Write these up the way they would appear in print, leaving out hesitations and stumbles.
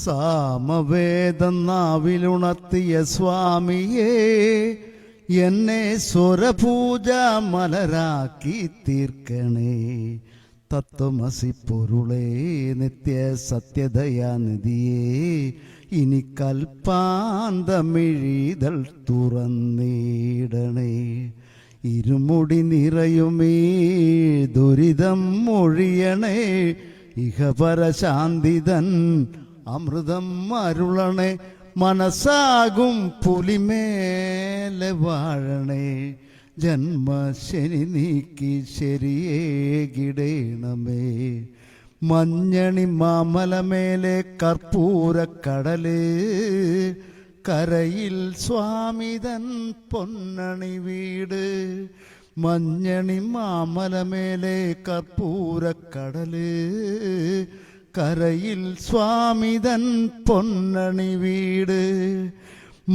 സാമവേദം നാവിലുണർത്തിയ സ്വാമിയേ, എന്നെ സ്വരപൂജ മലരാക്കി തീർക്കണേ. തത്വമസി പൊരുളേ, നിത്യ സത്യദയാനിധിയേ, ഇനി കൽപ്പാന്തമിഴിതൾ തുറന്നിടണേ. ഇരുമുടി നിറയുമീ ദുരിതം ഒഴിയണേ, ഇഹപരശാന്തിതൻ അമൃതം അരുളണേ. മനസ്സാകും പുലിമേലെ വാഴണേ, ജന്മശനി നീക്കി ശരിയേകിടേണമേ. മഞ്ഞണി മാമലമേലെ കർപ്പൂരക്കടല്, കരയിൽ സ്വാമിതൻ പൊന്നണി വീട്. മഞ്ഞണി മാമലമേലെ കർപ്പൂരക്കടല്, കരയിൽ സ്വാമിതൻ പൊന്നണി വീട്.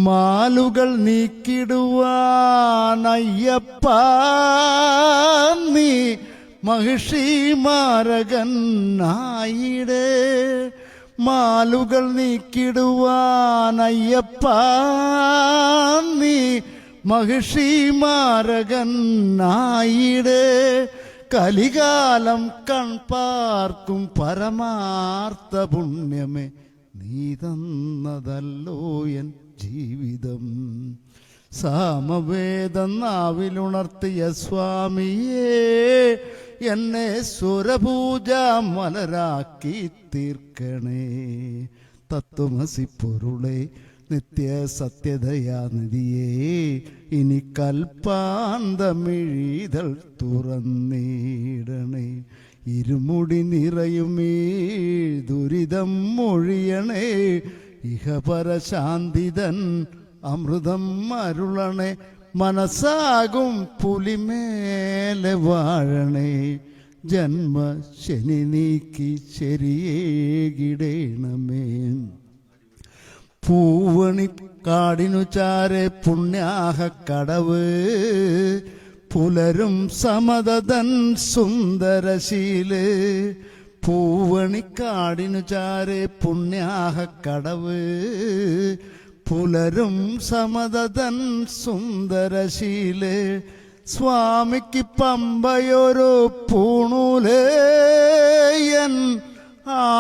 മാലുകൾ നീക്കിടുവാനയ്യപ്പ നീ മഹിഷി മാരകനായിടേ. മാലുകൾ നീക്കിടുവാനയ്യപ്പ നീ മഹിഷി മാരകനായിടേ. കലികാലം കൺപാർക്കും പരമാർത്ഥ പുണ്യമേ, നീ തന്നതല്ലോ എൻ ജീവിതം. സാമവേദം നാവിലുണർത്തിയ സ്വാമിയേ, എന്നെ സ്വരപൂജ മലരാക്കി തീർക്കണേ. തത്വമസി പൊരുളേ, നിത്യ സത്യദയാനിധിയേ, ഇനി കൽപ്പാന്തമിഴിതൾ തുറന്നിടണേ. ഇരുമുടി നിറയുമീ ദുരിതം ഒഴിയണേ, ഇഹപരശാന്തിതൻ അമൃതം അരുളണേ. മനസ്സാകും പുലിമേലെ വാഴണേ, ജന്മശനി നീക്കി ശരിയേകിടേണമേ. പൂവണിക്കാടിനു ചാരെ പുണ്യാഹ കടവ്, പുലരും സമതൻ സുന്ദരശീല്. പൂവണിക്കാടിനു ചാരെ പുണ്യാഹ കടവ്, പുലരും സമതൻ സുന്ദരശീല്. സ്വാമിക്ക് പമ്പയൊരു പൂണൂലേയൻ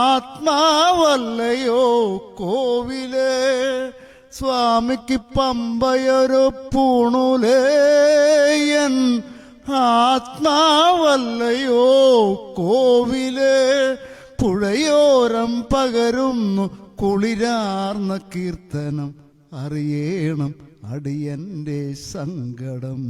ആത്മാവല്ലയോ കോവിലേ. സ്വാമിക്ക് പമ്പയൊരു പൂണൂലേയൻ ആത്മാവല്ലയോ കോവിലേ. പുഴയോരം പകരുന്നു കുളിരാർന്ന കീർത്തനം, അറിയണം അടിയന്റെ സങ്കടം.